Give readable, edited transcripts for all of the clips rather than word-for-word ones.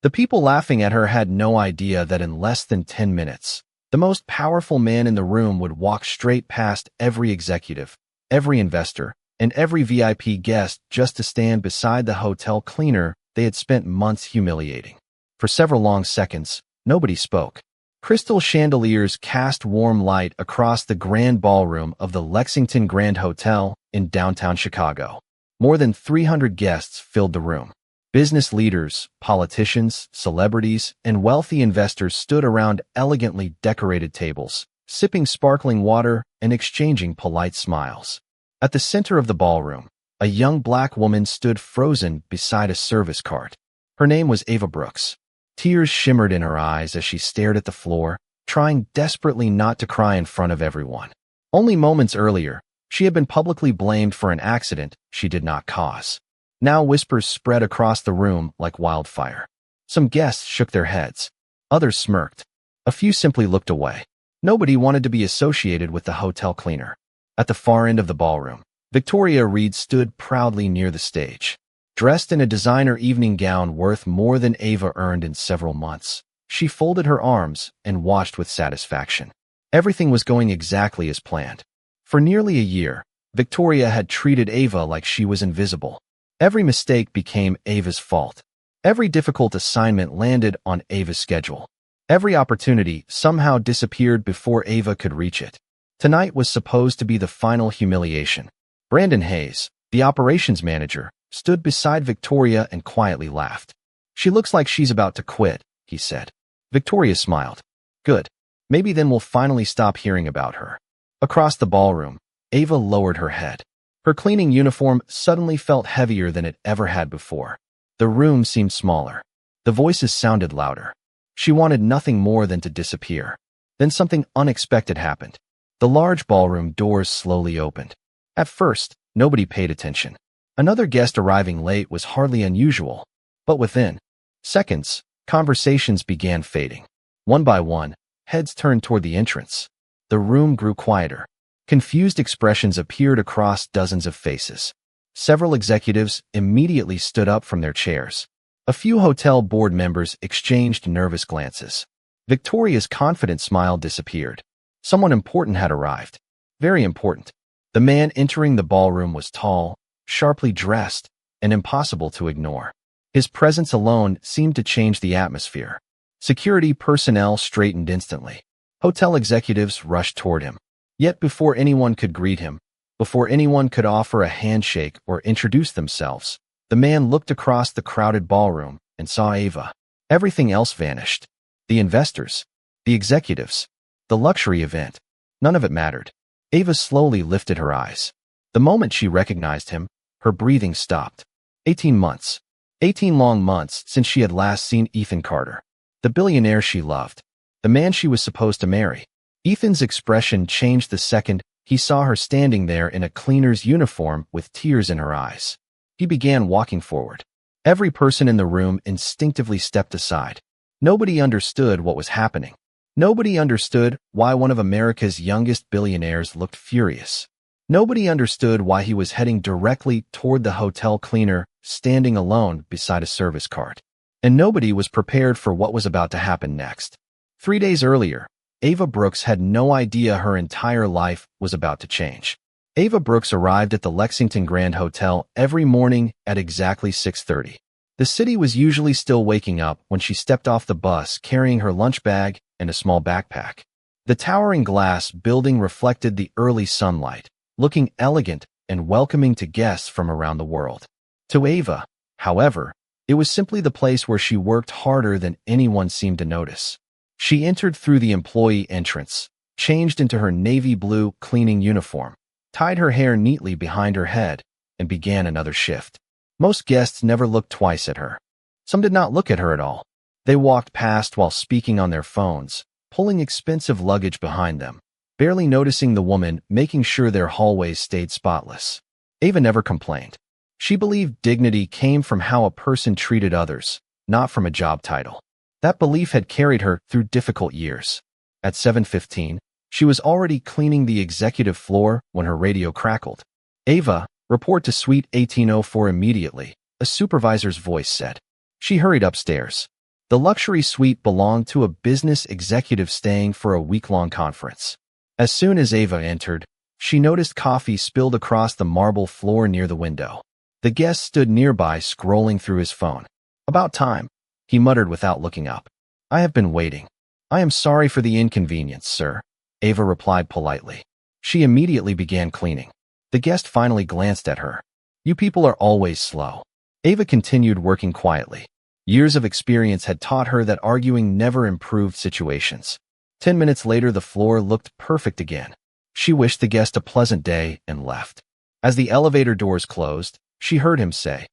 The people laughing at her had no idea that in less than 10 minutes, the most powerful man in the room would walk straight past every executive, every investor, and every VIP guest just to stand beside the hotel cleaner they had spent months humiliating. For several long seconds, nobody spoke. Crystal chandeliers cast warm light across the grand ballroom of the Lexington Grand Hotel in downtown Chicago. More than 300 guests filled the room. Business leaders, politicians, celebrities, and wealthy investors stood around elegantly decorated tables, sipping sparkling water and exchanging polite smiles. At the center of the ballroom, a young black woman stood frozen beside a service cart. Her name was Ava Brooks. Tears shimmered in her eyes as she stared at the floor, trying desperately not to cry in front of everyone. Only moments earlier, she had been publicly blamed for an accident she did not cause. Now whispers spread across the room like wildfire. Some guests shook their heads. Others smirked. A few simply looked away. Nobody wanted to be associated with the hotel cleaner. At the far end of the ballroom, Victoria Reed stood proudly near the stage. Dressed in a designer evening gown worth more than Ava earned in several months, she folded her arms and watched with satisfaction. Everything was going exactly as planned. For nearly a year, Victoria had treated Ava like she was invisible. Every mistake became Ava's fault. Every difficult assignment landed on Ava's schedule. Every opportunity somehow disappeared before Ava could reach it. Tonight was supposed to be the final humiliation. Brandon Hayes, the operations manager, stood beside Victoria and quietly laughed. "She looks like she's about to quit," he said. Victoria smiled. "Good. Maybe then we'll finally stop hearing about her." Across the ballroom, Ava lowered her head. Her cleaning uniform suddenly felt heavier than it ever had before. The room seemed smaller. The voices sounded louder. She wanted nothing more than to disappear. Then something unexpected happened. The large ballroom doors slowly opened. At first, nobody paid attention. Another guest arriving late was hardly unusual, but within seconds, conversations began fading. One by one, heads turned toward the entrance. The room grew quieter. Confused expressions appeared across dozens of faces. Several executives immediately stood up from their chairs. A few hotel board members exchanged nervous glances. Victoria's confident smile disappeared. Someone important had arrived. Very important. The man entering the ballroom was tall, sharply dressed, and impossible to ignore. His presence alone seemed to change the atmosphere. Security personnel straightened instantly. Hotel executives rushed toward him. Yet before anyone could greet him, before anyone could offer a handshake or introduce themselves, the man looked across the crowded ballroom and saw Ava. Everything else vanished. The investors, the executives, the luxury event. None of it mattered. Ava slowly lifted her eyes. The moment she recognized him, her breathing stopped. 18 months. 18 long months since she had last seen Ethan Carter, the billionaire she loved, the man she was supposed to marry. Ethan's expression changed the second he saw her standing there in a cleaner's uniform with tears in her eyes. He began walking forward. Every person in the room instinctively stepped aside. Nobody understood what was happening. Nobody understood why one of America's youngest billionaires looked furious. Nobody understood why he was heading directly toward the hotel cleaner, standing alone beside a service cart. And nobody was prepared for what was about to happen next. 3 days earlier, Ava Brooks had no idea her entire life was about to change. Ava Brooks arrived at the Lexington Grand Hotel every morning at exactly 6:30. The city was usually still waking up when she stepped off the bus carrying her lunch bag and a small backpack. The towering glass building reflected the early sunlight, looking elegant and welcoming to guests from around the world. To Ava, however, it was simply the place where she worked harder than anyone seemed to notice. She entered through the employee entrance, changed into her navy blue cleaning uniform, tied her hair neatly behind her head, and began another shift. Most guests never looked twice at her. Some did not look at her at all. They walked past while speaking on their phones, pulling expensive luggage behind them, barely noticing the woman making sure their hallways stayed spotless. Ava never complained. She believed dignity came from how a person treated others, not from a job title. That belief had carried her through difficult years. At 7:15, she was already cleaning the executive floor when her radio crackled. "Ava, report to Suite 1804 immediately," a supervisor's voice said. She hurried upstairs. The luxury suite belonged to a business executive staying for a week-long conference. As soon as Ava entered, she noticed coffee spilled across the marble floor near the window. The guest stood nearby scrolling through his phone. "About time," he muttered without looking up. "I have been waiting." "I am sorry for the inconvenience, sir," Ava replied politely. She immediately began cleaning. The guest finally glanced at her. "You people are always slow." Ava continued working quietly. Years of experience had taught her that arguing never improved situations. 10 minutes later, the floor looked perfect again. She wished the guest a pleasant day and left. As the elevator doors closed, she heard him say,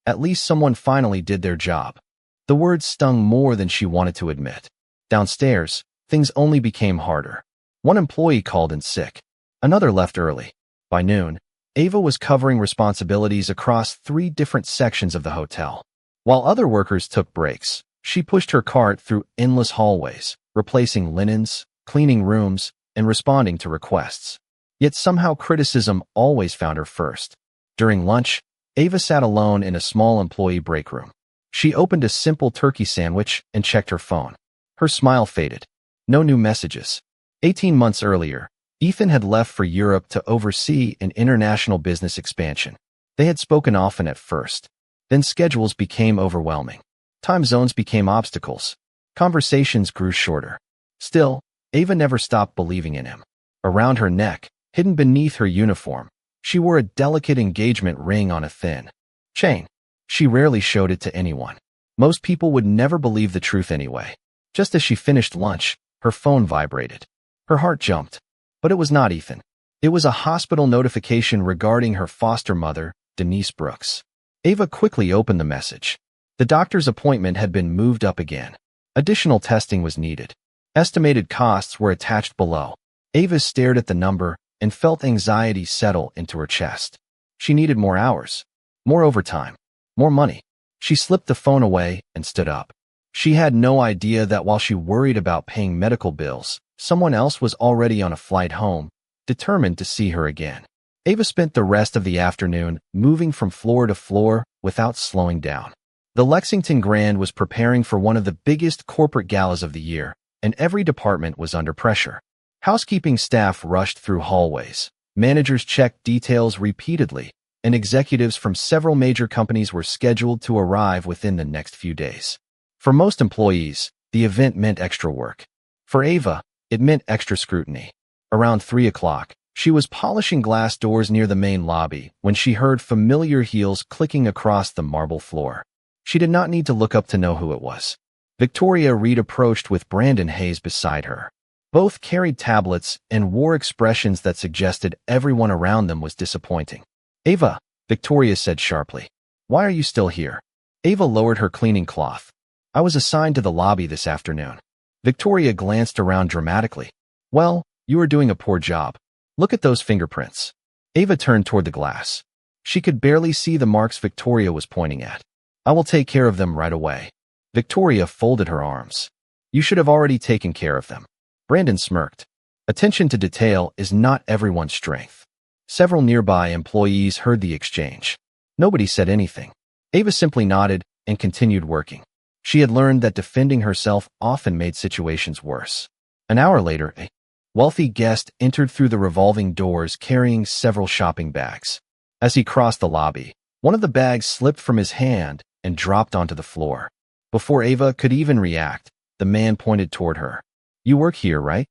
"At least someone finally did their job." The words stung more than she wanted to admit. Downstairs, things only became harder. One employee called in sick. Another left early. By noon, Ava was covering responsibilities across 3 different sections of the hotel. While other workers took breaks, she pushed her cart through endless hallways, replacing linens, cleaning rooms, and responding to requests. Yet somehow criticism always found her first. During lunch, Ava sat alone in a small employee break room. She opened a simple turkey sandwich and checked her phone. Her smile faded. No new messages. 18 months earlier, Ethan had left for Europe to oversee an international business expansion. They had spoken often at first. Then schedules became overwhelming. Time zones became obstacles. Conversations grew shorter. Still, Ava never stopped believing in him. Around her neck, hidden beneath her uniform, she wore a delicate engagement ring on a thin chain. She rarely showed it to anyone. Most people would never believe the truth anyway. Just as she finished lunch, her phone vibrated. Her heart jumped. But it was not Ethan. It was a hospital notification regarding her foster mother, Denise Brooks. Ava quickly opened the message. The doctor's appointment had been moved up again. Additional testing was needed. Estimated costs were attached below. Ava stared at the number and felt anxiety settle into her chest. She needed more hours, more overtime, more money. She slipped the phone away and stood up. She had no idea that while she worried about paying medical bills, someone else was already on a flight home, determined to see her again. Ava spent the rest of the afternoon moving from floor to floor without slowing down. The Lexington Grand was preparing for one of the biggest corporate galas of the year, and every department was under pressure. Housekeeping staff rushed through hallways. Managers checked details repeatedly, and executives from several major companies were scheduled to arrive within the next few days. For most employees, the event meant extra work. For Ava, it meant extra scrutiny. Around 3 o'clock, she was polishing glass doors near the main lobby when she heard familiar heels clicking across the marble floor. She did not need to look up to know who it was. Victoria Reed approached with Brandon Hayes beside her. Both carried tablets and wore expressions that suggested everyone around them was disappointing. "Ava," Victoria said sharply. "Why are you still here?" Ava lowered her cleaning cloth. "I was assigned to the lobby this afternoon." Victoria glanced around dramatically. "Well, you are doing a poor job. Look at those fingerprints." Ava turned toward the glass. She could barely see the marks Victoria was pointing at. "I will take care of them right away." Victoria folded her arms. "You should have already taken care of them." Brandon smirked. Attention to detail is not everyone's strength. Several nearby employees heard the exchange. Nobody said anything. Ava simply nodded and continued working. She had learned that defending herself often made situations worse. An hour later, a wealthy guest entered through the revolving doors carrying several shopping bags. As he crossed the lobby, one of the bags slipped from his hand and dropped onto the floor. Before Ava could even react, the man pointed toward her. "You work here, right?"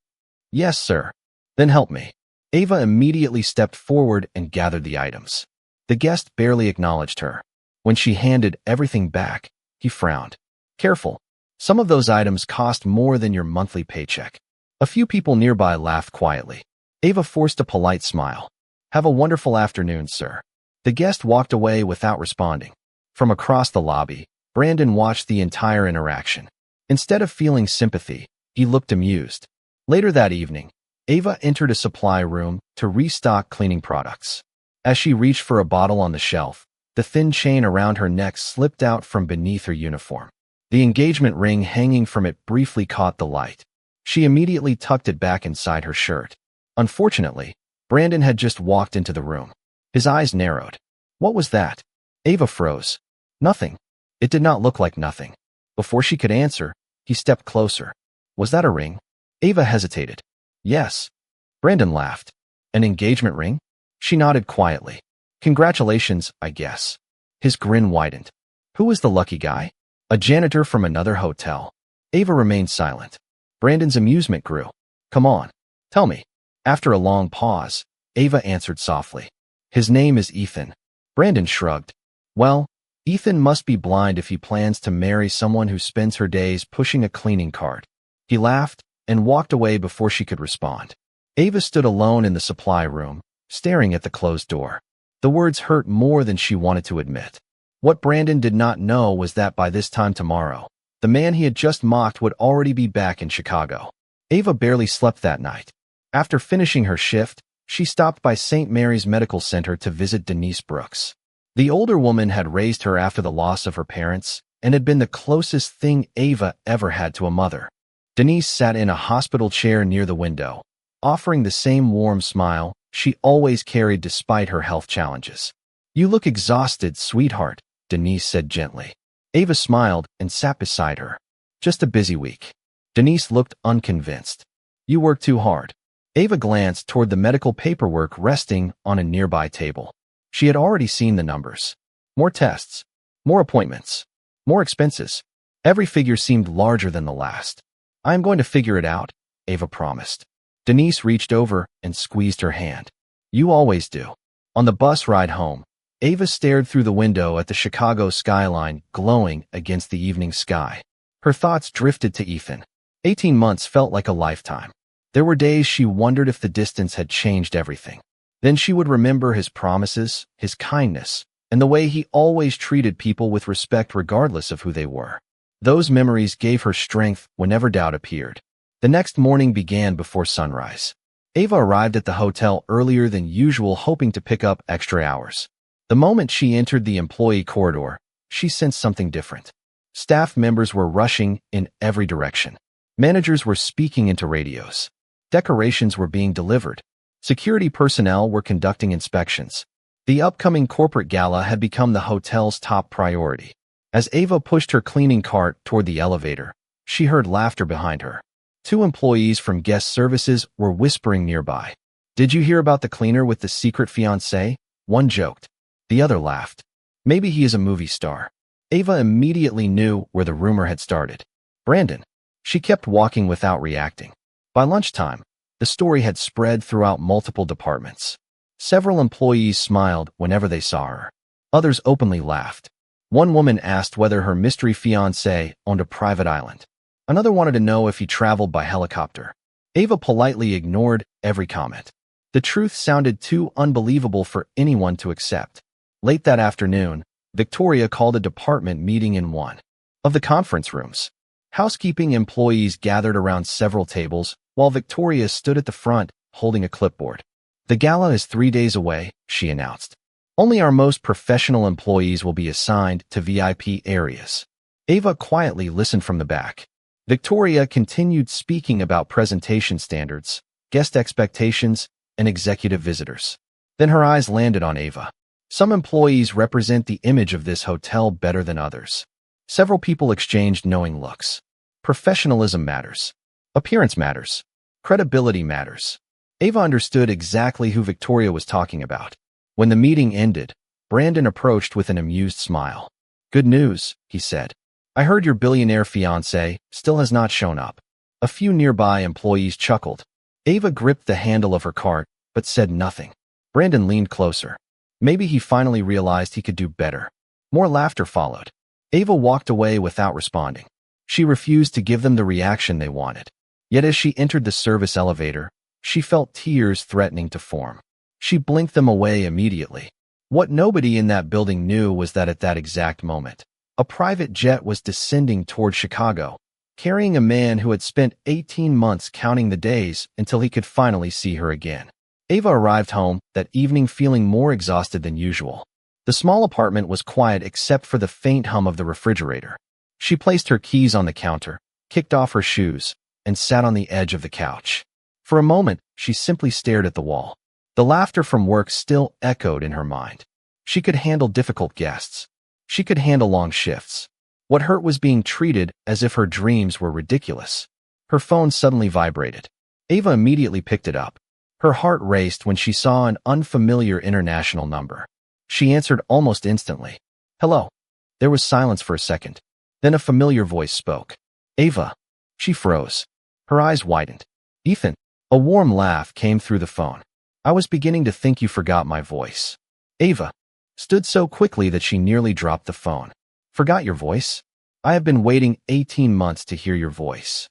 "Yes, sir." "Then help me." Ava immediately stepped forward and gathered the items. The guest barely acknowledged her. When she handed everything back, he frowned. "Careful. Some of those items cost more than your monthly paycheck." A few people nearby laughed quietly. Ava forced a polite smile. "Have a wonderful afternoon, sir." The guest walked away without responding. From across the lobby, Brandon watched the entire interaction. Instead of feeling sympathy, he looked amused. Later that evening, Ava entered a supply room to restock cleaning products. As she reached for a bottle on the shelf, the thin chain around her neck slipped out from beneath her uniform. The engagement ring hanging from it briefly caught the light. She immediately tucked it back inside her shirt. Unfortunately, Brandon had just walked into the room. His eyes narrowed. What was that? Ava froze. Nothing. It did not look like nothing. Before she could answer, he stepped closer. Was that a ring? Ava hesitated. Yes. Brandon laughed. An engagement ring? She nodded quietly. Congratulations, I guess. His grin widened. Who was the lucky guy? A janitor from another hotel. Ava remained silent. Brandon's amusement grew. Come on. Tell me. After a long pause, Ava answered softly. His name is Ethan. Brandon shrugged. Well, Ethan must be blind if he plans to marry someone who spends her days pushing a cleaning cart. He laughed and walked away before she could respond. Ava stood alone in the supply room, staring at the closed door. The words hurt more than she wanted to admit. What Brandon did not know was that by this time tomorrow, the man he had just mocked would already be back in Chicago. Ava barely slept that night. After finishing her shift, she stopped by St. Mary's Medical Center to visit Denise Brooks. The older woman had raised her after the loss of her parents and had been the closest thing Ava ever had to a mother. Denise sat in a hospital chair near the window, offering the same warm smile she always carried despite her health challenges. You look exhausted, sweetheart, Denise said gently. Ava smiled and sat beside her. Just a busy week. Denise looked unconvinced. You work too hard. Ava glanced toward the medical paperwork resting on a nearby table. She had already seen the numbers. More tests, more appointments, more expenses. Every figure seemed larger than the last. I am going to figure it out, Ava promised. Denise reached over and squeezed her hand. You always do. On the bus ride home, Ava stared through the window at the Chicago skyline glowing against the evening sky. Her thoughts drifted to Ethan. 18 months felt like a lifetime. There were days she wondered if the distance had changed everything. Then she would remember his promises, his kindness, and the way he always treated people with respect regardless of who they were. Those memories gave her strength whenever doubt appeared. The next morning began before sunrise. Ava arrived at the hotel earlier than usual, hoping to pick up extra hours. The moment she entered the employee corridor, she sensed something different. Staff members were rushing in every direction. Managers were speaking into radios. Decorations were being delivered. Security personnel were conducting inspections. The upcoming corporate gala had become the hotel's top priority. As Ava pushed her cleaning cart toward the elevator, she heard laughter behind her. Two employees from guest services were whispering nearby. Did you hear about the cleaner with the secret fiancé? One joked. The other laughed. Maybe he is a movie star. Ava immediately knew where the rumor had started. Brandon. She kept walking without reacting. By lunchtime, the story had spread throughout multiple departments. Several employees smiled whenever they saw her. Others openly laughed. One woman asked whether her mystery fiancé owned a private island. Another wanted to know if he traveled by helicopter. Ava politely ignored every comment. The truth sounded too unbelievable for anyone to accept. Late that afternoon, Victoria called a department meeting in one of the conference rooms. Housekeeping employees gathered around several tables, while Victoria stood at the front, holding a clipboard. The gala is 3 days away, she announced. Only our most professional employees will be assigned to VIP areas. Ava quietly listened from the back. Victoria continued speaking about presentation standards, guest expectations, and executive visitors. Then her eyes landed on Ava. Some employees represent the image of this hotel better than others. Several people exchanged knowing looks. Professionalism matters. Appearance matters. Credibility matters. Ava understood exactly who Victoria was talking about. When the meeting ended, Brandon approached with an amused smile. Good news, he said. I heard your billionaire fiancé still has not shown up. A few nearby employees chuckled. Ava gripped the handle of her cart, but said nothing. Brandon leaned closer. Maybe he finally realized he could do better. More laughter followed. Ava walked away without responding. She refused to give them the reaction they wanted. Yet as she entered the service elevator, she felt tears threatening to form. She blinked them away immediately. What nobody in that building knew was that at that exact moment, a private jet was descending toward Chicago, carrying a man who had spent 18 months counting the days until he could finally see her again. Ava arrived home that evening feeling more exhausted than usual. The small apartment was quiet except for the faint hum of the refrigerator. She placed her keys on the counter, kicked off her shoes, and sat on the edge of the couch. For a moment, she simply stared at the wall. The laughter from work still echoed in her mind. She could handle difficult guests. She could handle long shifts. What hurt was being treated as if her dreams were ridiculous. Her phone suddenly vibrated. Ava immediately picked it up. Her heart raced when she saw an unfamiliar international number. She answered almost instantly. Hello. There was silence for a second. Then a familiar voice spoke. Ava. She froze. Her eyes widened. Ethan. A warm laugh came through the phone. I was beginning to think you forgot my voice. Ava stood so quickly that she nearly dropped the phone. Forgot your voice? I have been waiting 18 months to hear your voice.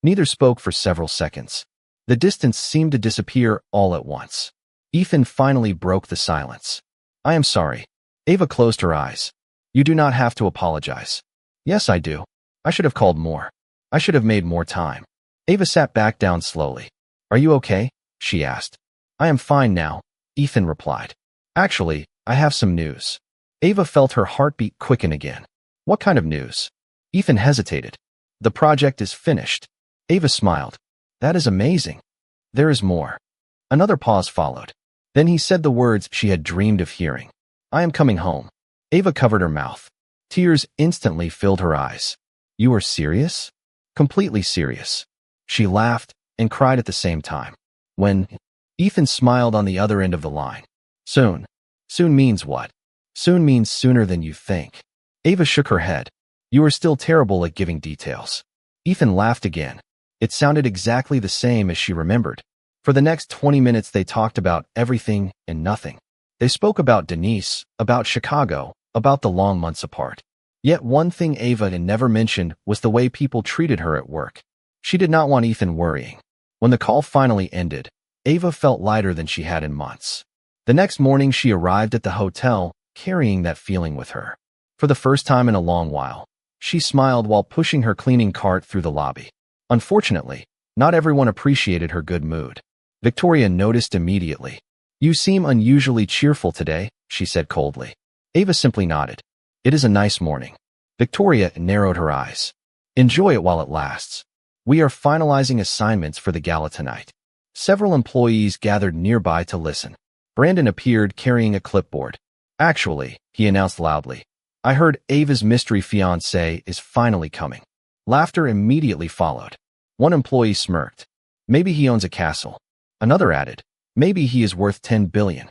Neither spoke for several seconds. The distance seemed to disappear all at once. Ethan finally broke the silence. I am sorry. Ava closed her eyes. You do not have to apologize. Yes, I do. I should have called more. I should have made more time. Ava sat back down slowly. Are you okay? She asked. I am fine now, Ethan replied. Actually, I have some news. Ava felt her heartbeat quicken again. What kind of news? Ethan hesitated. The project is finished. Ava smiled. That is amazing. There is more. Another pause followed. Then he said the words she had dreamed of hearing. I am coming home. Ava covered her mouth. Tears instantly filled her eyes. You are serious? Completely serious. She laughed and cried at the same time. When? Ethan smiled on the other end of the line. Soon. Soon means what? Soon means sooner than you think. Ava shook her head. You are still terrible at giving details. Ethan laughed again. It sounded exactly the same as she remembered. For the next 20 minutes they talked about everything and nothing. They spoke about Denise, about Chicago, about the long months apart. Yet one thing Ava had never mentioned was the way people treated her at work. She did not want Ethan worrying. When the call finally ended, Ava felt lighter than she had in months. The next morning she arrived at the hotel, carrying that feeling with her. For the first time in a long while, she smiled while pushing her cleaning cart through the lobby. Unfortunately, not everyone appreciated her good mood. Victoria noticed immediately. You seem unusually cheerful today, she said coldly. Ava simply nodded. It is a nice morning. Victoria narrowed her eyes. Enjoy it while it lasts. We are finalizing assignments for the gala tonight. Several employees gathered nearby to listen. Brandon appeared carrying a clipboard. Actually, he announced loudly, I heard Ava's mystery fiancé is finally coming. Laughter immediately followed. One employee smirked. Maybe he owns a castle. Another added, maybe he is worth $10 billion.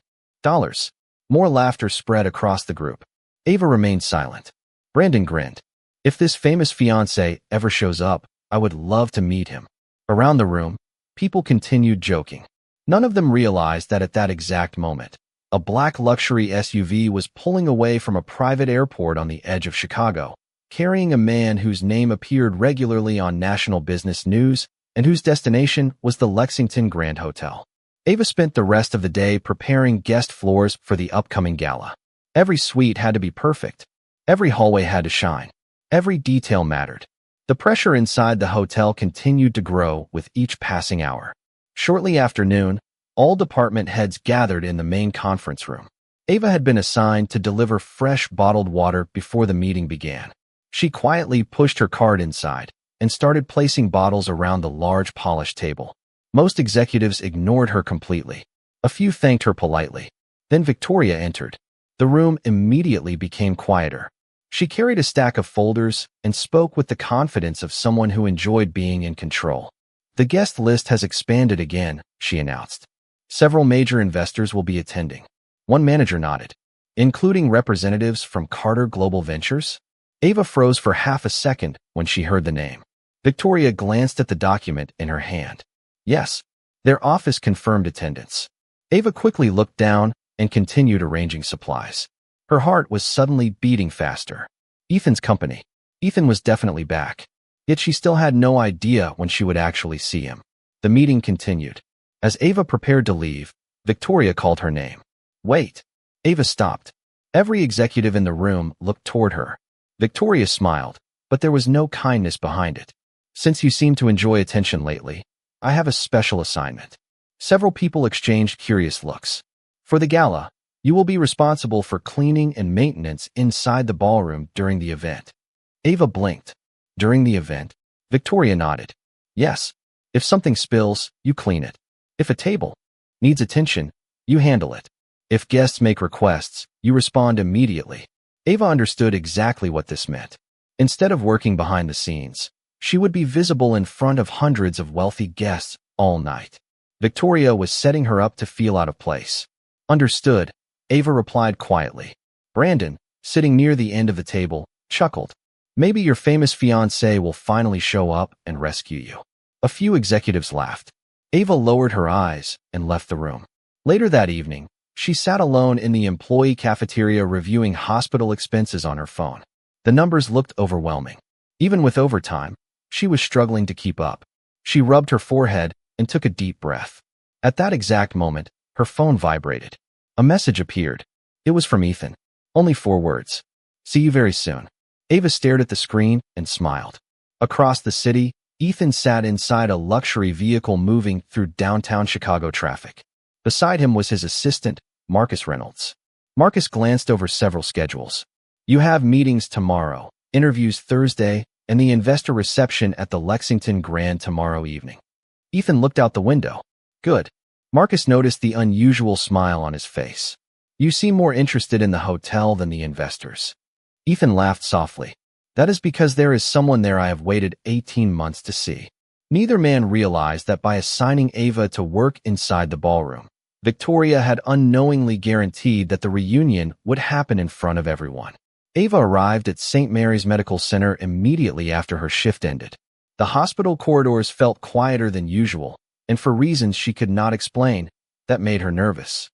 More laughter spread across the group. Ava remained silent. Brandon grinned. If this famous fiancé ever shows up, I would love to meet him. Around the room, people continued joking. None of them realized that at that exact moment, a black luxury SUV was pulling away from a private airport on the edge of Chicago, carrying a man whose name appeared regularly on national business news and whose destination was the Lexington Grand Hotel. Ava spent the rest of the day preparing guest floors for the upcoming gala. Every suite had to be perfect. Every hallway had to shine. Every detail mattered. The pressure inside the hotel continued to grow with each passing hour. Shortly after noon, all department heads gathered in the main conference room. Ava had been assigned to deliver fresh bottled water before the meeting began. She quietly pushed her cart inside and started placing bottles around the large polished table. Most executives ignored her completely. A few thanked her politely. Then Victoria entered. The room immediately became quieter. She carried a stack of folders and spoke with the confidence of someone who enjoyed being in control. The guest list has expanded again, she announced. Several major investors will be attending. One manager nodded. Including representatives from Carter Global Ventures? Ava froze for half a second when she heard the name. Victoria glanced at the document in her hand. Yes, their office confirmed attendance. Ava quickly looked down and continued arranging supplies. Her heart was suddenly beating faster. Ethan's company. Ethan was definitely back. Yet she still had no idea when she would actually see him. The meeting continued. As Ava prepared to leave, Victoria called her name. Wait. Ava stopped. Every executive in the room looked toward her. Victoria smiled, but there was no kindness behind it. Since you seem to enjoy attention lately, I have a special assignment. Several people exchanged curious looks. For the gala, you will be responsible for cleaning and maintenance inside the ballroom during the event. Ava blinked. During the event, Victoria nodded. Yes. If something spills, you clean it. If a table needs attention, you handle it. If guests make requests, you respond immediately. Ava understood exactly what this meant. Instead of working behind the scenes, she would be visible in front of hundreds of wealthy guests all night. Victoria was setting her up to feel out of place. Understood, Ava replied quietly. Brandon, sitting near the end of the table, chuckled. Maybe your famous fiancé will finally show up and rescue you. A few executives laughed. Ava lowered her eyes and left the room. Later that evening, she sat alone in the employee cafeteria reviewing hospital expenses on her phone. The numbers looked overwhelming. Even with overtime, she was struggling to keep up. She rubbed her forehead and took a deep breath. At that exact moment, her phone vibrated. A message appeared. It was from Ethan. Only 4 words. See you very soon. Ava stared at the screen and smiled. Across the city, Ethan sat inside a luxury vehicle moving through downtown Chicago traffic. Beside him was his assistant, Marcus Reynolds. Marcus glanced over several schedules. You have meetings tomorrow, interviews Thursday, and the investor reception at the Lexington Grand tomorrow evening. Ethan looked out the window. Good. Marcus noticed the unusual smile on his face. You seem more interested in the hotel than the investors. Ethan laughed softly. That is because there is someone there I have waited 18 months to see. Neither man realized that by assigning Ava to work inside the ballroom, Victoria had unknowingly guaranteed that the reunion would happen in front of everyone. Ava arrived at St. Mary's Medical Center immediately after her shift ended. The hospital corridors felt quieter than usual, and for reasons she could not explain, that made her nervous.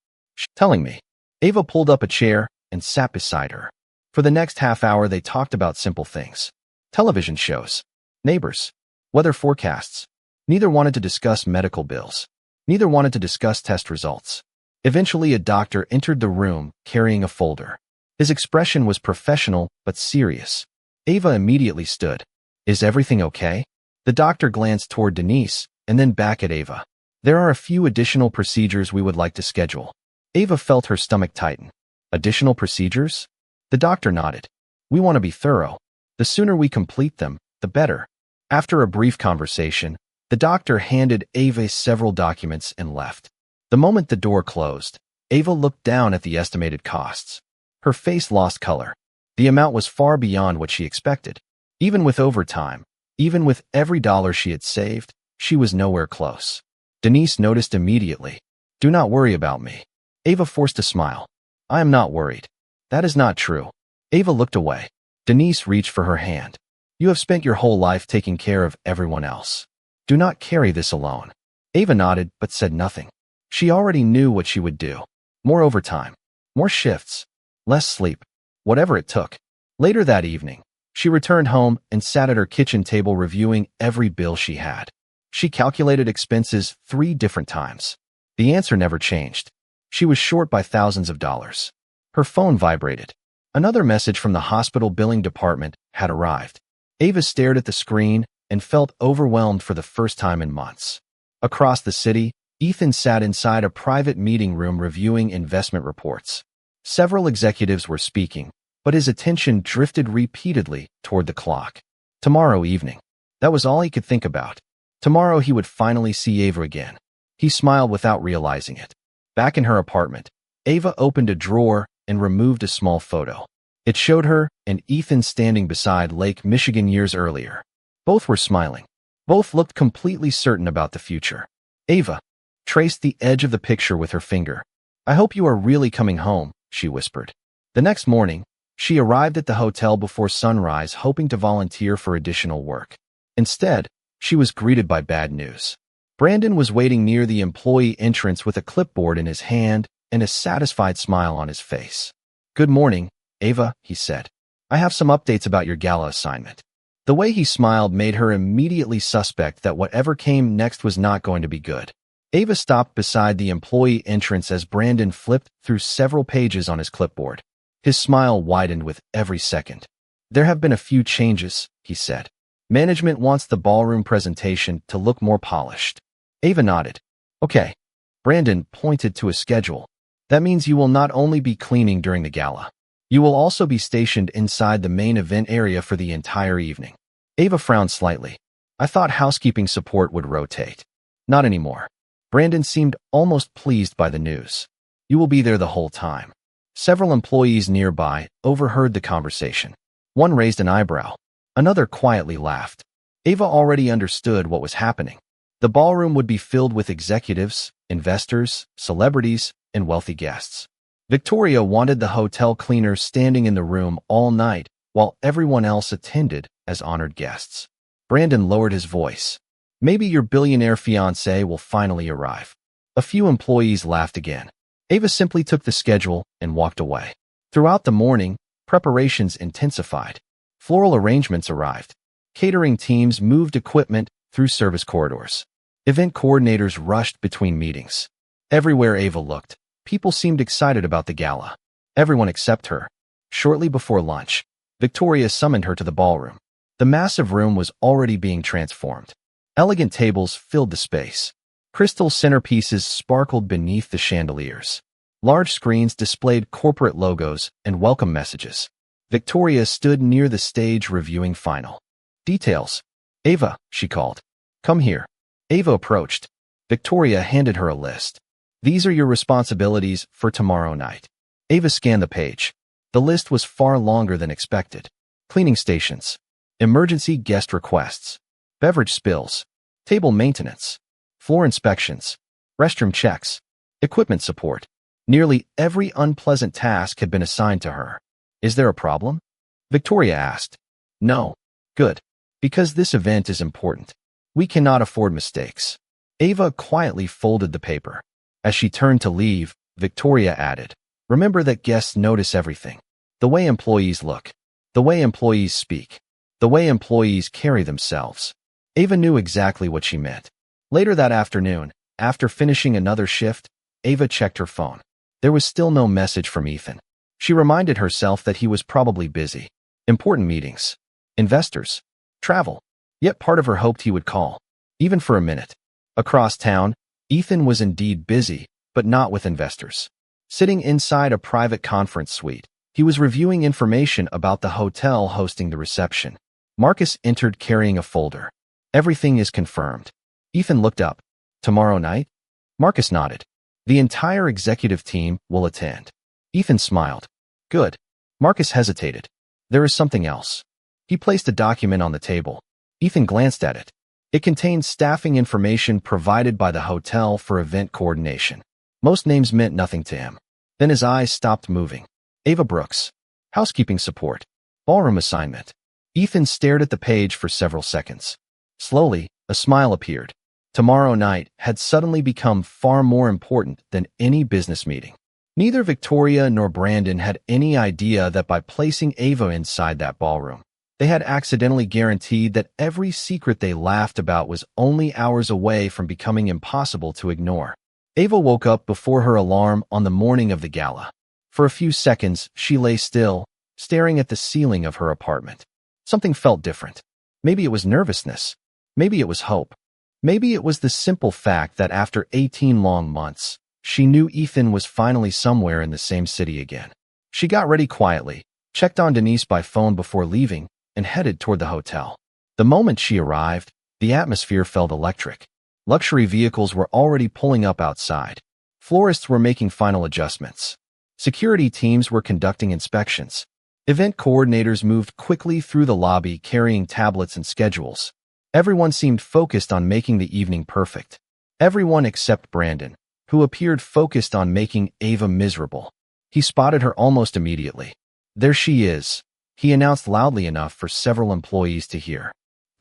Telling me. Ava pulled up a chair and sat beside her. For the next half hour they talked about simple things. Television shows, neighbors, weather forecasts. Neither wanted to discuss medical bills. Neither wanted to discuss test results. Eventually a doctor entered the room carrying a folder. His expression was professional but serious. Ava immediately stood. Is everything okay? The doctor glanced toward Denise and then back at Ava. There are a few additional procedures we would like to schedule. Ava felt her stomach tighten. Additional procedures? The doctor nodded. We want to be thorough. The sooner we complete them, the better. After a brief conversation, the doctor handed Ava several documents and left. The moment the door closed, Ava looked down at the estimated costs. Her face lost color. The amount was far beyond what she expected. Even with overtime, even with every dollar she had saved, she was nowhere close. Denise noticed immediately. Do not worry about me. Ava forced a smile. I am not worried. That is not true. Ava looked away. Denise reached for her hand. You have spent your whole life taking care of everyone else. Do not carry this alone. Ava nodded but said nothing. She already knew what she would do. More overtime. More shifts. Less sleep. Whatever it took. Later that evening, she returned home and sat at her kitchen table reviewing every bill she had. She calculated expenses 3 different times. The answer never changed. She was short by thousands of dollars. Her phone vibrated. Another message from the hospital billing department had arrived. Ava stared at the screen and felt overwhelmed for the first time in months. Across the city, Ethan sat inside a private meeting room reviewing investment reports. Several executives were speaking, but his attention drifted repeatedly toward the clock. Tomorrow evening. That was all he could think about. Tomorrow he would finally see Ava again. He smiled without realizing it. Back in her apartment, Ava opened a drawer and removed a small photo. It showed her and Ethan standing beside Lake Michigan years earlier. Both were smiling. Both looked completely certain about the future. Ava traced the edge of the picture with her finger. I hope you are really coming home, she whispered. The next morning, she arrived at the hotel before sunrise hoping to volunteer for additional work. Instead, she was greeted by bad news. Brandon was waiting near the employee entrance with a clipboard in his hand and a satisfied smile on his face. Good morning, Ava, he said. I have some updates about your gala assignment. The way he smiled made her immediately suspect that whatever came next was not going to be good. Ava stopped beside the employee entrance as Brandon flipped through several pages on his clipboard. His smile widened with every second. There have been a few changes, he said. Management wants the ballroom presentation to look more polished. Ava nodded. Okay. Brandon pointed to a schedule. That means you will not only be cleaning during the gala. You will also be stationed inside the main event area for the entire evening. Ava frowned slightly. I thought housekeeping support would rotate. Not anymore. Brandon seemed almost pleased by the news. You will be there the whole time. Several employees nearby overheard the conversation. One raised an eyebrow. Another quietly laughed. Ava already understood what was happening. The ballroom would be filled with executives, investors, celebrities, and wealthy guests. Victoria wanted the hotel cleaners standing in the room all night while everyone else attended as honored guests. Brandon lowered his voice. Maybe your billionaire fiancé will finally arrive. A few employees laughed again. Ava simply took the schedule and walked away. Throughout the morning, preparations intensified. Floral arrangements arrived. Catering teams moved equipment through service corridors. Event coordinators rushed between meetings. Everywhere Ava looked, people seemed excited about the gala. Everyone except her. Shortly before lunch, Victoria summoned her to the ballroom. The massive room was already being transformed. Elegant tables filled the space. Crystal centerpieces sparkled beneath the chandeliers. Large screens displayed corporate logos and welcome messages. Victoria stood near the stage reviewing final details. Ava, she called. Come here. Ava approached. Victoria handed her a list. These are your responsibilities for tomorrow night. Ava scanned the page. The list was far longer than expected. Cleaning stations. Emergency guest requests. Beverage spills. Table maintenance. Floor inspections. Restroom checks. Equipment support. Nearly every unpleasant task had been assigned to her. Is there a problem? Victoria asked. No. Good. Because this event is important. We cannot afford mistakes. Ava quietly folded the paper. As she turned to leave, Victoria added, remember that guests notice everything. The way employees look. The way employees speak. The way employees carry themselves. Ava knew exactly what she meant. Later that afternoon, after finishing another shift, Ava checked her phone. There was still no message from Ethan. She reminded herself that he was probably busy. Important meetings. Investors. Travel. Yet part of her hoped he would call. Even for a minute. Across town, Ethan was indeed busy, but not with investors. Sitting inside a private conference suite, he was reviewing information about the hotel hosting the reception. Marcus entered carrying a folder. Everything is confirmed. Ethan looked up. Tomorrow night? Marcus nodded. The entire executive team will attend. Ethan smiled. Good. Marcus hesitated. There is something else. He placed a document on the table. Ethan glanced at it. It contained staffing information provided by the hotel for event coordination. Most names meant nothing to him. Then his eyes stopped moving. Ava Brooks. Housekeeping support. Ballroom assignment. Ethan stared at the page for several seconds. Slowly, a smile appeared. Tomorrow night had suddenly become far more important than any business meeting. Neither Victoria nor Brandon had any idea that by placing Ava inside that ballroom, they had accidentally guaranteed that every secret they laughed about was only hours away from becoming impossible to ignore. Ava woke up before her alarm on the morning of the gala. For a few seconds, she lay still, staring at the ceiling of her apartment. Something felt different. Maybe it was nervousness. Maybe it was hope. Maybe it was the simple fact that after 18 long months, she knew Ethan was finally somewhere in the same city again. She got ready quietly, checked on Denise by phone before leaving, and headed toward the hotel. The moment she arrived, the atmosphere felt electric. Luxury vehicles were already pulling up outside. Florists were making final adjustments. Security teams were conducting inspections. Event coordinators moved quickly through the lobby carrying tablets and schedules. Everyone seemed focused on making the evening perfect. Everyone except Brandon, who appeared focused on making Ava miserable. He spotted her almost immediately. There she is, he announced loudly enough for several employees to hear.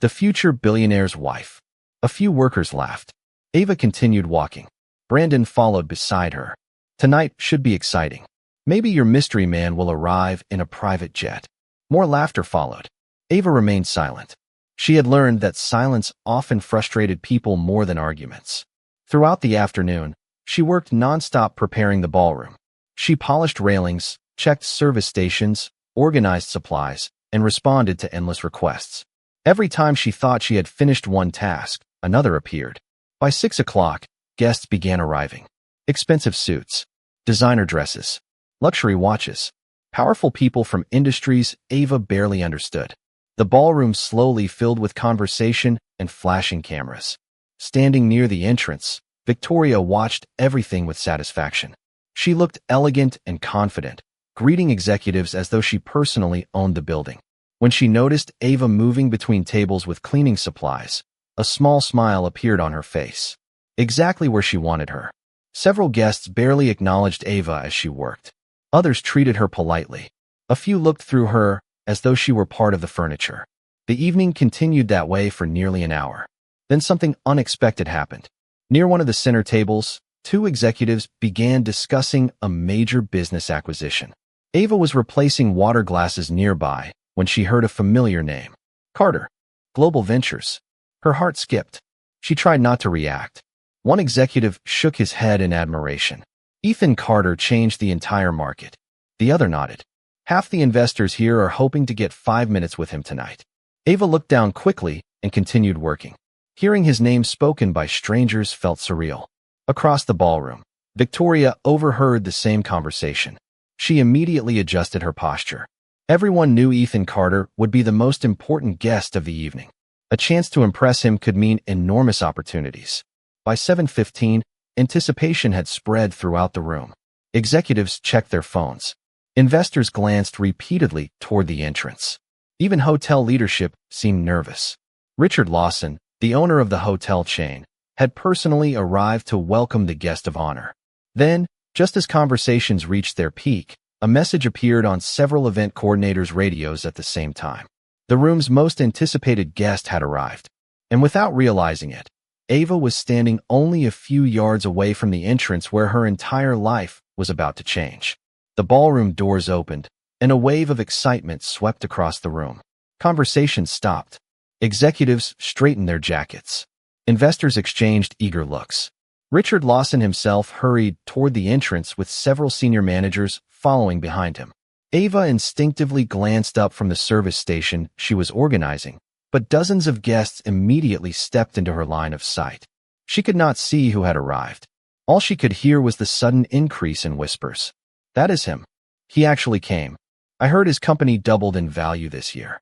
The future billionaire's wife. A few workers laughed. Ava continued walking. Brandon followed beside her. Tonight should be exciting. Maybe your mystery man will arrive in a private jet. More laughter followed. Ava remained silent. She had learned that silence often frustrated people more than arguments. Throughout the afternoon, she worked nonstop preparing the ballroom. She polished railings, checked service stations, organized supplies, and responded to endless requests. Every time she thought she had finished one task, another appeared. By 6 o'clock, guests began arriving. Expensive suits, designer dresses, luxury watches, powerful people from industries Ava barely understood. The ballroom slowly filled with conversation and flashing cameras. Standing near the entrance, Victoria watched everything with satisfaction. She looked elegant and confident, greeting executives as though she personally owned the building. When she noticed Ava moving between tables with cleaning supplies, a small smile appeared on her face. Exactly where she wanted her. Several guests barely acknowledged Ava as she worked. Others treated her politely. A few looked through her as though she were part of the furniture. The evening continued that way for nearly an hour. Then something unexpected happened. Near one of the center tables, two executives began discussing a major business acquisition. Ava was replacing water glasses nearby when she heard a familiar name. Carter. Global Ventures. Her heart skipped. She tried not to react. One executive shook his head in admiration. Ethan Carter changed the entire market. The other nodded. Half the investors here are hoping to get 5 minutes with him tonight. Ava looked down quickly and continued working. Hearing his name spoken by strangers felt surreal. Across the ballroom, Victoria overheard the same conversation. She immediately adjusted her posture. Everyone knew Ethan Carter would be the most important guest of the evening. A chance to impress him could mean enormous opportunities. By 7:15, anticipation had spread throughout the room. Executives checked their phones. Investors glanced repeatedly toward the entrance. Even hotel leadership seemed nervous. Richard Lawson, the owner of the hotel chain, had personally arrived to welcome the guest of honor. Then, just as conversations reached their peak, a message appeared on several event coordinators' radios at the same time. The room's most anticipated guest had arrived. And without realizing it, Ava was standing only a few yards away from the entrance where her entire life was about to change. The ballroom doors opened, and a wave of excitement swept across the room. Conversations stopped. Executives straightened their jackets. Investors exchanged eager looks. Richard Lawson himself hurried toward the entrance with several senior managers following behind him. Ava instinctively glanced up from the service station she was organizing, but dozens of guests immediately stepped into her line of sight. She could not see who had arrived. All she could hear was the sudden increase in whispers. "That is him. He actually came. I heard his company doubled in value this year."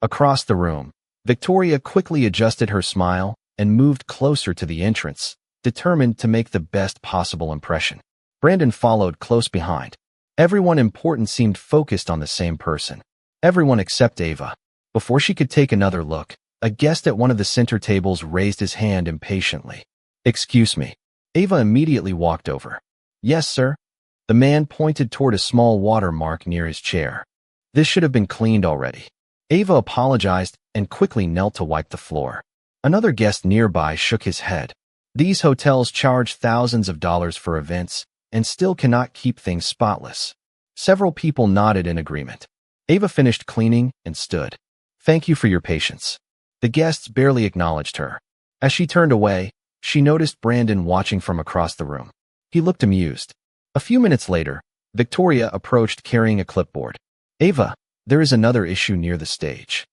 Across the room, Victoria quickly adjusted her smile and moved closer to the entrance, determined to make the best possible impression. Brandon followed close behind. Everyone important seemed focused on the same person. Everyone except Ava. Before she could take another look, a guest at one of the center tables raised his hand impatiently. "Excuse me." Ava immediately walked over. "Yes, sir." The man pointed toward a small watermark near his chair. "This should have been cleaned already." Ava apologized and quickly knelt to wipe the floor. Another guest nearby shook his head. "These hotels charge thousands of dollars for events and still cannot keep things spotless." Several people nodded in agreement. Ava finished cleaning and stood. "Thank you for your patience." The guests barely acknowledged her. As she turned away, she noticed Brandon watching from across the room. He looked amused. A few minutes later, Victoria approached carrying a clipboard. "Ava, there is another issue near the stage."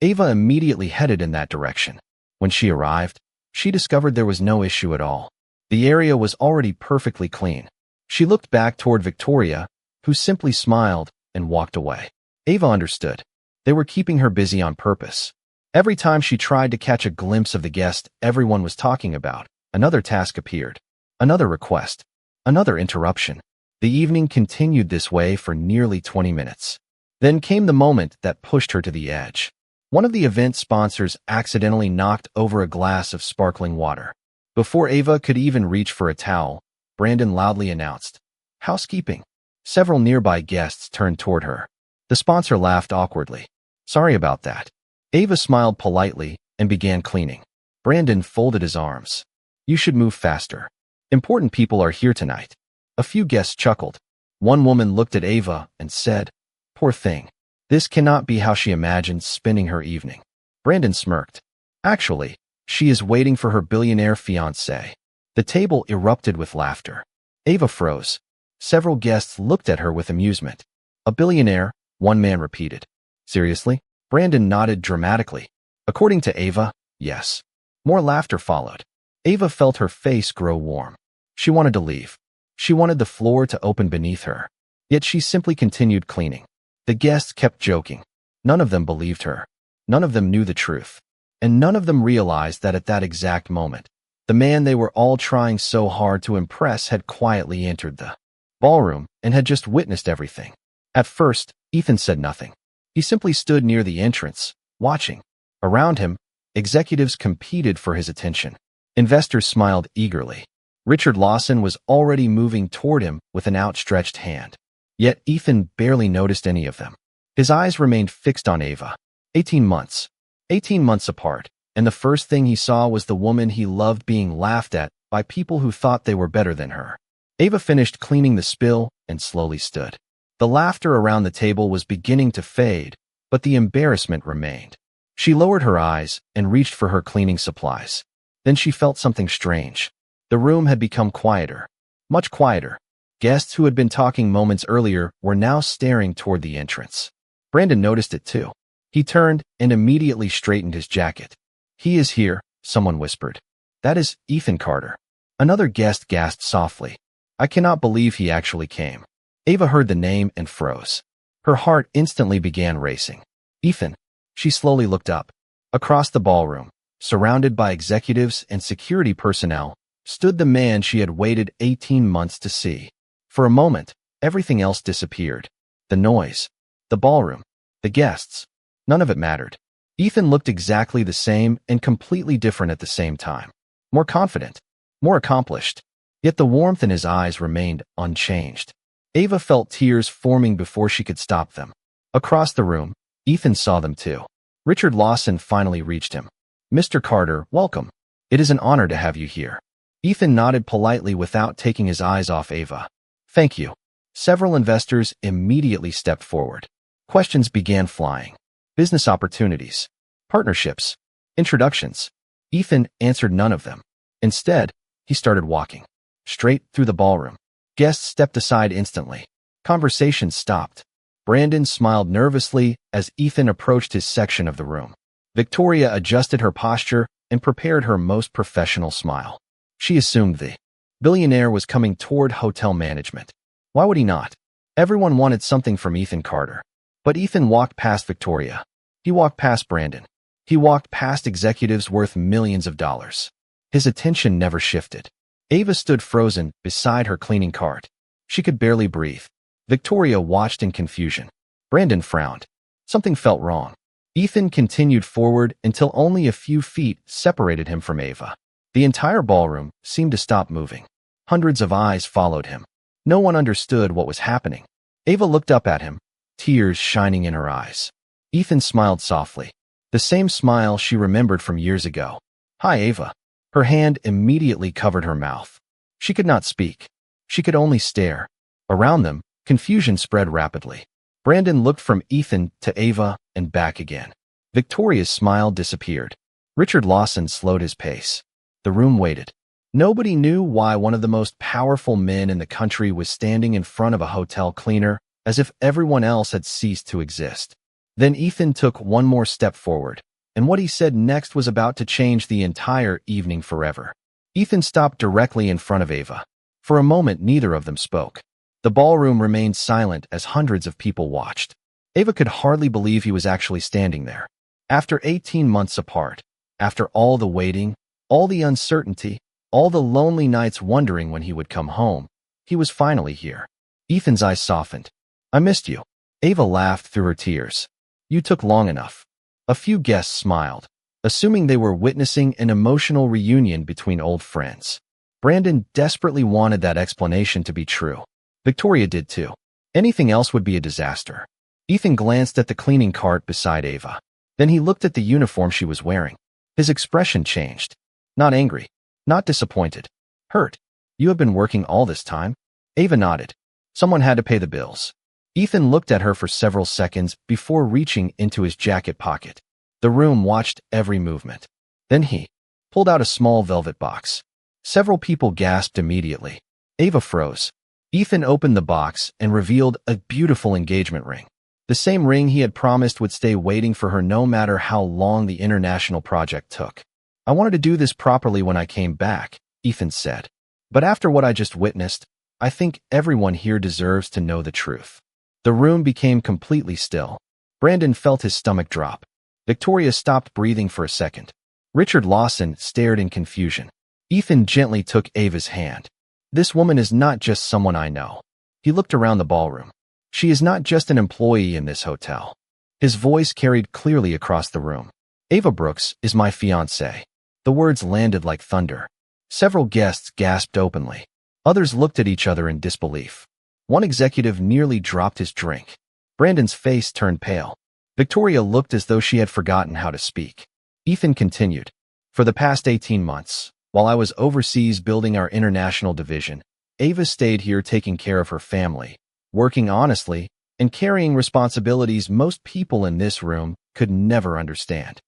Ava immediately headed in that direction. When she arrived, she discovered there was no issue at all. The area was already perfectly clean. She looked back toward Victoria, who simply smiled and walked away. Ava understood. They were keeping her busy on purpose. Every time she tried to catch a glimpse of the guest everyone was talking about, another task appeared. Another request. Another interruption. The evening continued this way for nearly 20 minutes. Then came the moment that pushed her to the edge. One of the event sponsors accidentally knocked over a glass of sparkling water. Before Ava could even reach for a towel, Brandon loudly announced, "Housekeeping." Several nearby guests turned toward her. The sponsor laughed awkwardly. "Sorry about that." Ava smiled politely and began cleaning. Brandon folded his arms. "You should move faster. Important people are here tonight." A few guests chuckled. One woman looked at Ava and said, "Poor thing. This cannot be how she imagined spending her evening." Brandon smirked. "Actually, she is waiting for her billionaire fiancé." The table erupted with laughter. Ava froze. Several guests looked at her with amusement. "A billionaire?" one man repeated. "Seriously?" Brandon nodded dramatically. According to Ava, yes. More laughter followed. Ava felt her face grow warm. She wanted to leave. She wanted the floor to open beneath her. Yet she simply continued cleaning. The guests kept joking. None of them believed her. None of them knew the truth. And none of them realized that at that exact moment, the man they were all trying so hard to impress had quietly entered the ballroom and had just witnessed everything. At first, Ethan said nothing. He simply stood near the entrance, watching. Around him, executives competed for his attention. Investors smiled eagerly. Richard Lawson was already moving toward him with an outstretched hand. Yet Ethan barely noticed any of them. His eyes remained fixed on Ava. 18 months. 18 months apart, and the first thing he saw was the woman he loved being laughed at by people who thought they were better than her. Ava finished cleaning the spill and slowly stood. The laughter around the table was beginning to fade, but the embarrassment remained. She lowered her eyes and reached for her cleaning supplies. Then she felt something strange. The room had become quieter. Much quieter. Guests who had been talking moments earlier were now staring toward the entrance. Brandon noticed it too. He turned and immediately straightened his jacket. "He is here," someone whispered. "That is Ethan Carter." Another guest gasped softly. "I cannot believe he actually came." Ava heard the name and froze. Her heart instantly began racing. "Ethan." She slowly looked up. Across the ballroom, surrounded by executives and security personnel, stood the man she had waited 18 months to see. For a moment, everything else disappeared. The noise, the ballroom, the guests. None of it mattered. Ethan looked exactly the same and completely different at the same time. More confident, more accomplished. Yet the warmth in his eyes remained unchanged. Ava felt tears forming before she could stop them. Across the room, Ethan saw them too. Richard Lawson finally reached him. "Mr. Carter, welcome. It is an honor to have you here." Ethan nodded politely without taking his eyes off Ava. "Thank you." Several investors immediately stepped forward. Questions began flying. Business opportunities, partnerships, introductions. Ethan answered none of them. Instead, he started walking straight through the ballroom. Guests stepped aside instantly. Conversations stopped. Brandon smiled nervously as Ethan approached his section of the room. Victoria adjusted her posture and prepared her most professional smile. She assumed the billionaire was coming toward hotel management. Why would he not? Everyone wanted something from Ethan Carter. But Ethan walked past Victoria. He walked past Brandon. He walked past executives worth millions of dollars. His attention never shifted. Ava stood frozen beside her cleaning cart. She could barely breathe. Victoria watched in confusion. Brandon frowned. Something felt wrong. Ethan continued forward until only a few feet separated him from Ava. The entire ballroom seemed to stop moving. Hundreds of eyes followed him. No one understood what was happening. Ava looked up at him, tears shining in her eyes. Ethan smiled softly. The same smile she remembered from years ago. "Hi, Ava." Her hand immediately covered her mouth. She could not speak. She could only stare. Around them, confusion spread rapidly. Brandon looked from Ethan to Ava and back again. Victoria's smile disappeared. Richard Lawson slowed his pace. The room waited. Nobody knew why one of the most powerful men in the country was standing in front of a hotel cleaner, as if everyone else had ceased to exist. Then Ethan took one more step forward, and what he said next was about to change the entire evening forever. Ethan stopped directly in front of Ava. For a moment, neither of them spoke. The ballroom remained silent as hundreds of people watched. Ava could hardly believe he was actually standing there. After 18 months apart, after all the waiting, all the uncertainty, all the lonely nights wondering when he would come home, he was finally here. Ethan's eyes softened. "I missed you." Ava laughed through her tears. "You took long enough." A few guests smiled, assuming they were witnessing an emotional reunion between old friends. Brandon desperately wanted that explanation to be true. Victoria did too. Anything else would be a disaster. Ethan glanced at the cleaning cart beside Ava. Then he looked at the uniform she was wearing. His expression changed. Not angry. Not disappointed. Hurt. "You have been working all this time?" Ava nodded. "Someone had to pay the bills." Ethan looked at her for several seconds before reaching into his jacket pocket. The room watched every movement. Then he pulled out a small velvet box. Several people gasped immediately. Ava froze. Ethan opened the box and revealed a beautiful engagement ring. The same ring he had promised would stay waiting for her no matter how long the international project took. "I wanted to do this properly when I came back," Ethan said. "But after what I just witnessed, I think everyone here deserves to know the truth." The room became completely still. Brandon felt his stomach drop. Victoria stopped breathing for a second. Richard Lawson stared in confusion. Ethan gently took Ava's hand. "This woman is not just someone I know." He looked around the ballroom. "She is not just an employee in this hotel. His voice carried clearly across the room. Ava Brooks is my fiancée. The words landed like thunder. Several guests gasped openly. Others looked at each other in disbelief. One executive nearly dropped his drink. Brandon's face turned pale. Victoria looked as though she had forgotten how to speak. Ethan continued. For the past 18 months, while I was overseas building our international division, Ava stayed here taking care of her family, working honestly, and carrying responsibilities most people in this room could never understand.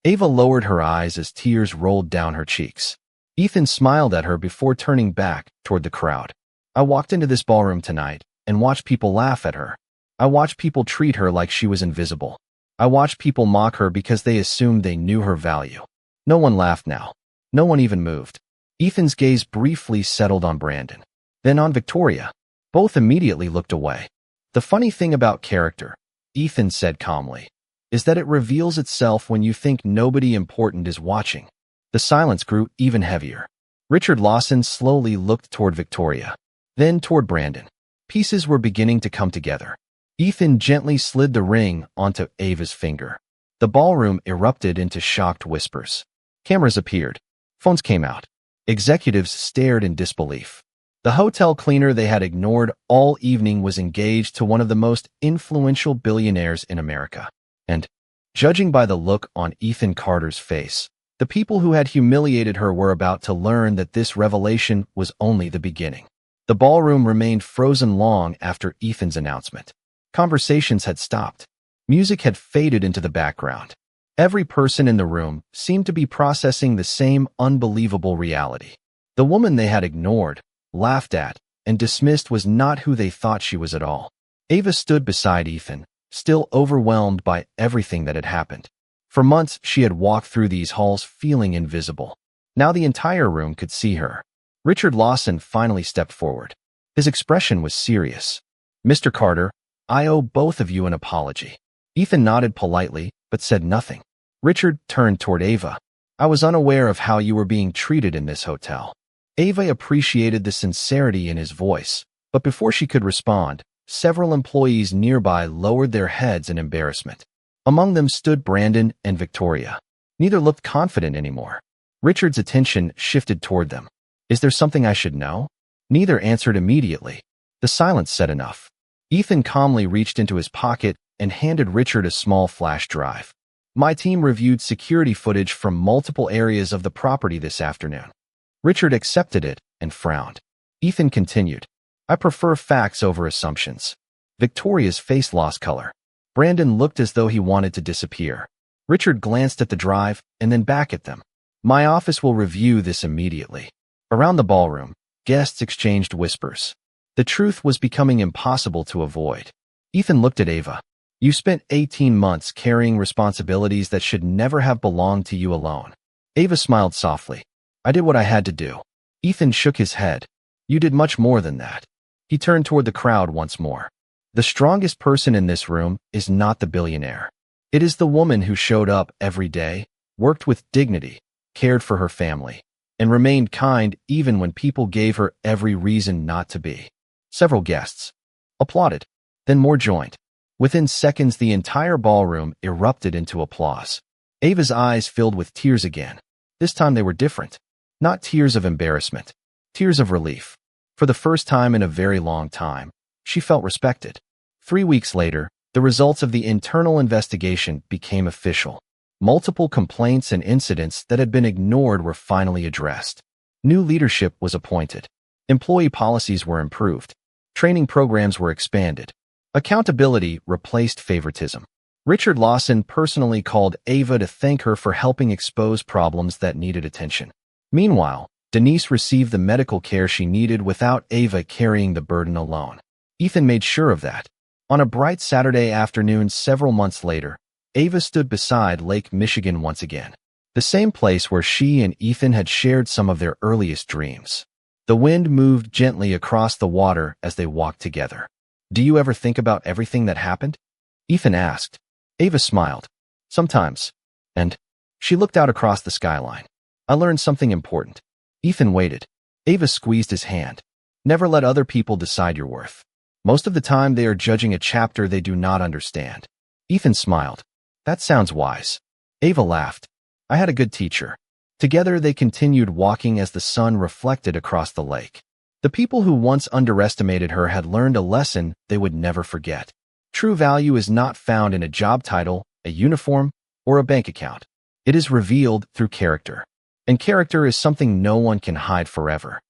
Ava lowered her eyes as tears rolled down her cheeks. Ethan smiled at her before turning back toward the crowd. I walked into this ballroom tonight and watched people laugh at her. I watched people treat her like she was invisible. I watched people mock her because they assumed they knew her value. No one laughed now. No one even moved. Ethan's gaze briefly settled on Brandon, then on Victoria. Both immediately looked away. The funny thing about character, Ethan said calmly, is that it reveals itself when you think nobody important is watching. The silence grew even heavier. Richard Lawson slowly looked toward Victoria, then toward Brandon. Pieces were beginning to come together. Ethan gently slid the ring onto Ava's finger. The ballroom erupted into shocked whispers. Cameras appeared. Phones came out. Executives stared in disbelief. The hotel cleaner they had ignored all evening was engaged to one of the most influential billionaires in America. And, judging by the look on Ethan Carter's face, the people who had humiliated her were about to learn that this revelation was only the beginning. The ballroom remained frozen long after Ethan's announcement. Conversations had stopped. Music had faded into the background. Every person in the room seemed to be processing the same unbelievable reality. The woman they had ignored, laughed at, and dismissed was not who they thought she was at all. Ava stood beside Ethan, still overwhelmed by everything that had happened. For months, she had walked through these halls feeling invisible. Now the entire room could see her. Richard Lawson finally stepped forward. His expression was serious. Mr. Carter, I owe both of you an apology. Ethan nodded politely, but said nothing. Richard turned toward Ava. I was unaware of how you were being treated in this hotel. Ava appreciated the sincerity in his voice, but before she could respond, several employees nearby lowered their heads in embarrassment. Among them stood Brandon and Victoria. Neither looked confident anymore. Richard's attention shifted toward them. Is there something I should know? Neither answered immediately. The silence said enough. Ethan calmly reached into his pocket and handed Richard a small flash drive. My team reviewed security footage from multiple areas of the property this afternoon. Richard accepted it and frowned. Ethan continued. I prefer facts over assumptions. Victoria's face lost color. Brandon looked as though he wanted to disappear. Richard glanced at the drive and then back at them. My office will review this immediately. Around the ballroom, guests exchanged whispers. The truth was becoming impossible to avoid. Ethan looked at Ava. You spent 18 months carrying responsibilities that should never have belonged to you alone. Ava smiled softly. I did what I had to do. Ethan shook his head. You did much more than that. He turned toward the crowd once more. The strongest person in this room is not the billionaire. It is the woman who showed up every day, worked with dignity, cared for her family, and remained kind even when people gave her every reason not to be. Several guests applauded, then more joined. Within seconds, the entire ballroom erupted into applause. Ava's eyes filled with tears again. This time they were different. Not tears of embarrassment, tears of relief. For the first time in a very long time, she felt respected. 3 weeks later, the results of the internal investigation became official. Multiple complaints and incidents that had been ignored were finally addressed. New leadership was appointed. Employee policies were improved. Training programs were expanded. Accountability replaced favoritism. Richard Lawson personally called Ava to thank her for helping expose problems that needed attention. Meanwhile, Denise received the medical care she needed without Ava carrying the burden alone. Ethan made sure of that. On a bright Saturday afternoon several months later, Ava stood beside Lake Michigan once again, the same place where she and Ethan had shared some of their earliest dreams. The wind moved gently across the water as they walked together. Do you ever think about everything that happened? Ethan asked. Ava smiled. Sometimes. And she looked out across the skyline. I learned something important. Ethan waited. Ava squeezed his hand. Never let other people decide your worth. Most of the time they are judging a chapter they do not understand. Ethan smiled. That sounds wise. Ava laughed. I had a good teacher. Together they continued walking as the sun reflected across the lake. The people who once underestimated her had learned a lesson they would never forget. True value is not found in a job title, a uniform, or a bank account. It is revealed through character. And character is something no one can hide forever.